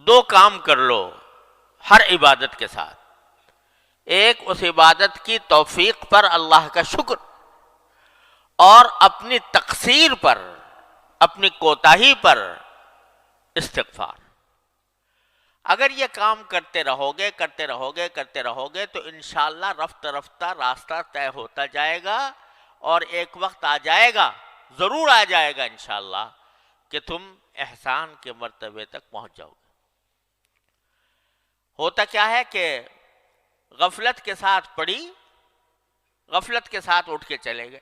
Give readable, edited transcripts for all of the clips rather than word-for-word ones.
دو کام کر لو ہر عبادت کے ساتھ. ایک اس عبادت کی توفیق پر اللہ کا شکر، اور اپنی تقصیر پر، اپنی کوتاہی پر استغفار. اگر یہ کام کرتے رہو گے کرتے رہو گے تو انشاءاللہ رفتہ رفتہ راستہ طے ہوتا جائے گا، اور ایک وقت آ جائے گا، ضرور آ جائے گا انشاءاللہ، کہ تم احسان کے مرتبے تک پہنچ جاؤ گے. ہوتا کیا ہے کہ غفلت کے ساتھ پڑھی، غفلت کے ساتھ اٹھ کے چلے گئے.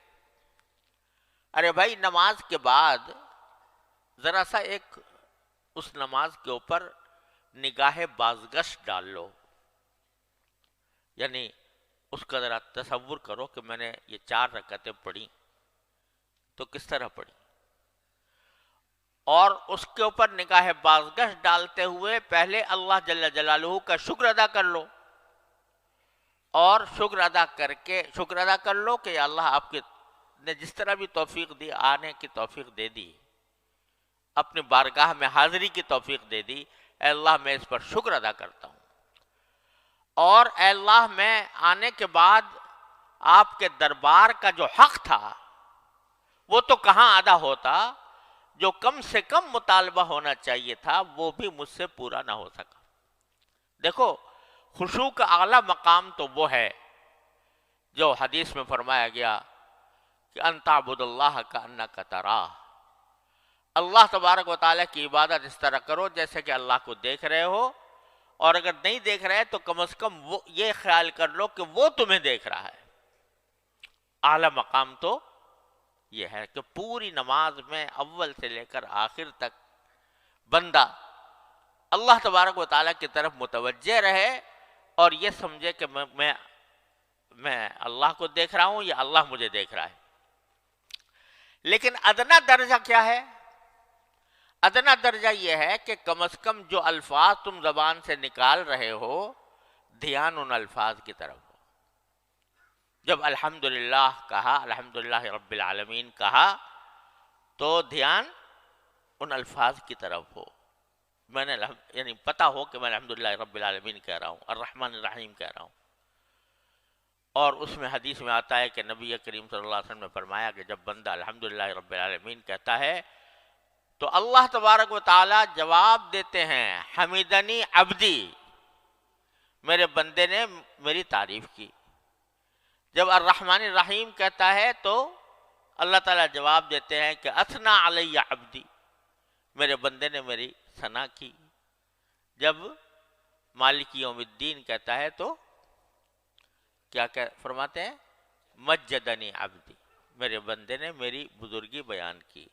ارے بھائی نماز کے بعد ذرا سا ایک اس نماز کے اوپر نگاہ بازگشت ڈال لو. یعنی اس کا ذرا تصور کرو کہ میں نے یہ 4 رکعتیں پڑھی تو کس طرح پڑھی، اور اس کے اوپر نگاہ بازگشت ڈالتے ہوئے پہلے اللہ جل جلالہ کا شکر ادا کر لو، اور شکر ادا کر لو کہ یا اللہ آپ نے جس طرح بھی توفیق دی، آنے کی توفیق دے دی، اپنی بارگاہ میں حاضری کی توفیق دے دی، اے اللہ میں اس پر شکر ادا کرتا ہوں. اور اے اللہ میں آنے کے بعد آپ کے دربار کا جو حق تھا وہ تو کہاں ادا ہوتا، جو کم سے کم مطالبہ ہونا چاہیے تھا وہ بھی مجھ سے پورا نہ ہو سکا. دیکھو خشوع کا اعلیٰ مقام تو وہ ہے جو حدیث میں فرمایا گیا کہ ان تعبد اللہ کأنک تراہ. اللہ تبارک و تعالیٰ کی عبادت اس طرح کرو جیسے کہ اللہ کو دیکھ رہے ہو، اور اگر نہیں دیکھ رہے تو کم از کم وہ یہ خیال کر لو کہ وہ تمہیں دیکھ رہا ہے. اعلیٰ مقام تو یہ ہے کہ پوری نماز میں اول سے لے کر آخر تک بندہ اللہ تبارک و تعالیٰ کی طرف متوجہ رہے اور یہ سمجھے کہ میں اللہ کو دیکھ رہا ہوں یا اللہ مجھے دیکھ رہا ہے. لیکن ادنا درجہ کیا ہے؟ ادنا درجہ یہ ہے کہ کم از کم جو الفاظ تم زبان سے نکال رہے ہو دھیان ان الفاظ کی طرف ہو. جب الحمدللہ کہا، الحمدللہ رب العالمین کہا، تو دھیان ان الفاظ کی طرف ہو. میں نے یعنی پتہ ہو کہ میں الحمدللہ رب العالمین کہہ رہا ہوں، الرحمن الرحیم کہہ رہا ہوں. اور اس میں حدیث میں آتا ہے کہ نبی کریم صلی اللہ علیہ وسلم نے فرمایا کہ جب بندہ الحمدللہ رب العالمین کہتا ہے تو اللہ تبارک و تعالی جواب دیتے ہیں حمیدنی عبدی، میرے بندے نے میری تعریف کی. جب الرحمن الرحیم کہتا ہے تو اللہ تعالیٰ جواب دیتے ہیں کہ اثنا علی عبدی، میرے بندے نے میری ثنا کی. جب مالک یوم الدین کہتا ہے تو کیا فرماتے ہیں؟ مجدنی عبدی، میرے بندے نے میری بزرگی بیان کی.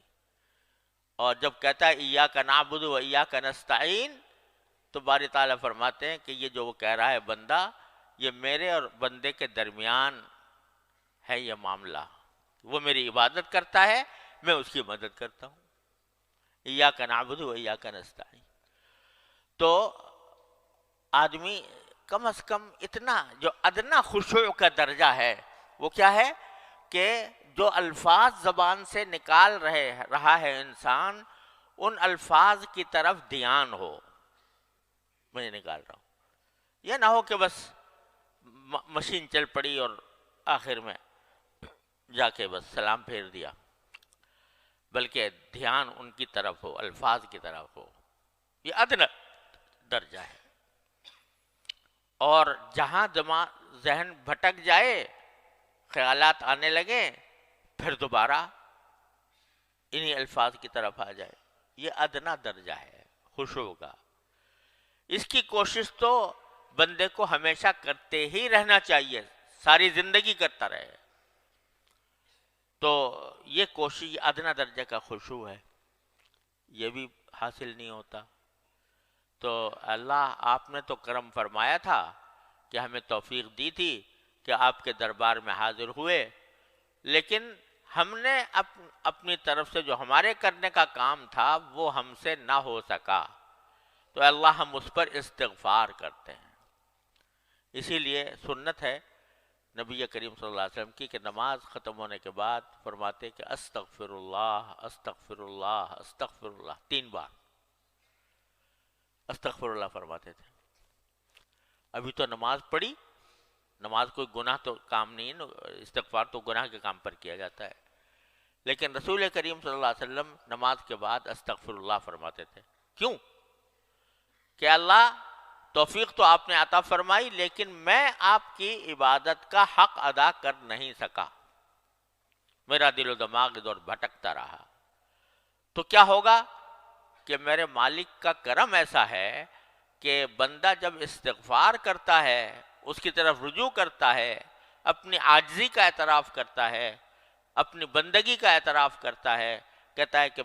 اور جب کہتا ہے ایاک نعبد و ایاک نستعین تو باری تعالیٰ فرماتے ہیں کہ یہ جو وہ کہہ رہا ہے بندہ، یہ میرے اور بندے کے درمیان ہے یہ معاملہ. وہ میری عبادت کرتا ہے، میں اس کی مدد کرتا ہوں. ایاک نعبد و ایاک نستعین. تو آدمی کم از کم اتنا جو ادنا خشوع کا درجہ ہے وہ کیا ہے کہ جو الفاظ زبان سے نکال رہا ہے انسان، ان الفاظ کی طرف دھیان ہو. میں نکال رہا ہوں، یہ نہ ہو کہ بس مشین چل پڑی اور آخر میں جا کے بس سلام پھیر دیا، بلکہ دھیان ان کی طرف ہو، الفاظ کی طرف ہو. یہ ادنا درجہ ہے. اور جہاں ذہن بھٹک جائے، خیالات آنے لگے، پھر دوبارہ انہی الفاظ کی طرف آ جائے. یہ ادنا درجہ ہے خشوع کا. اس کی کوشش تو بندے کو ہمیشہ کرتے ہی رہنا چاہیے، ساری زندگی کرتا رہے. تو یہ کوشش ادنا درجہ کا خشوع ہے، یہ بھی حاصل نہیں ہوتا. تو اللہ آپ نے تو کرم فرمایا تھا کہ ہمیں توفیق دی تھی کہ آپ کے دربار میں حاضر ہوئے، لیکن ہم نے اپنی طرف سے جو ہمارے کرنے کا کام تھا وہ ہم سے نہ ہو سکا. تو اللہ ہم اس پر استغفار کرتے ہیں. اسی لیے سنت ہے نبی کریم صلی اللہ علیہ وسلم کی کہ نماز ختم ہونے کے بعد فرماتے کہ استغفر اللہ استغفر اللہ استغفر اللہ 3 بار. استغفر اللہ فرماتے تھے. ابھی تو نماز پڑھی، نماز کوئی گناہ تو کام نہیں ہے، استغفار تو گناہ کے کام پر کیا جاتا ہے، لیکن رسول کریم صلی اللہ علیہ وسلم نماز کے بعد استغفر اللہ فرماتے تھے. کیوں؟ کہ اللہ توفیق تو آپ نے عطا فرمائی، لیکن میں آپ کی عبادت کا حق ادا کر نہیں سکا، میرا دل و دماغ ادھر بھٹکتا رہا. تو کیا ہوگا کہ میرے مالک کا کرم ایسا ہے کہ بندہ جب استغفار کرتا ہے، اس کی طرف رجوع کرتا ہے، اپنی عاجزی کا اعتراف کرتا ہے، اپنی بندگی کا اعتراف کرتا ہے، کہتا ہے کہ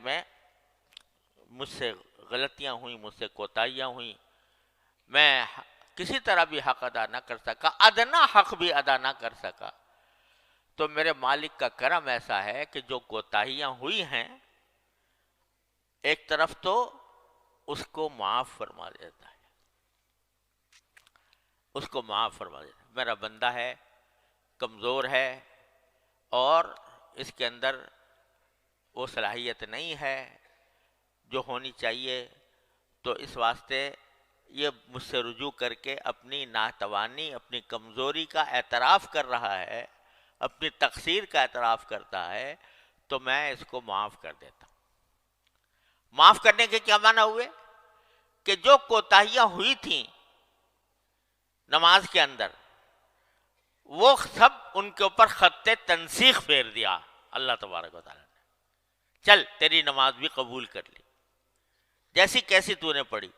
مجھ سے غلطیاں ہوئیں، مجھ سے کوتاہیاں ہوئیں، میں کسی طرح بھی حق ادا نہ کر سکا، ادنا حق بھی ادا نہ کر سکا، تو میرے مالک کا کرم ایسا ہے کہ جو کوتاہیاں ہوئی ہیں ایک طرف تو اس کو معاف فرما دیتا ہے، اس کو معاف فرما دیتا ہے. میرا بندہ ہے، کمزور ہے، اور اس کے اندر وہ صلاحیت نہیں ہے جو ہونی چاہیے، تو اس واسطے یہ مجھ سے رجوع کر کے اپنی ناتوانی، اپنی کمزوری کا اعتراف کر رہا ہے، اپنی تقصیر کا اعتراف کرتا ہے، تو میں اس کو معاف کر دیتا ہوں. معاف کرنے کے کیا معنی ہوئے؟ کہ جو کوتاہیاں ہوئی تھیں نماز کے اندر، وہ سب ان کے اوپر خط تنسیخ پھیر دیا اللہ تبارک و تعالیٰ نے. چل تیری نماز بھی قبول کر لی، جیسی کیسی تو نے پڑھی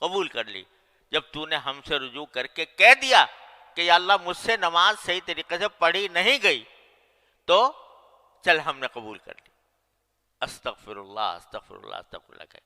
قبول کر لی. جب تو نے ہم سے رجوع کر کے کہہ دیا کہ یا اللہ مجھ سے نماز صحیح طریقے سے پڑھی نہیں گئی، تو چل ہم نے قبول کر لی. استغفر اللہ استغفر اللہ استغفر اللہ کہ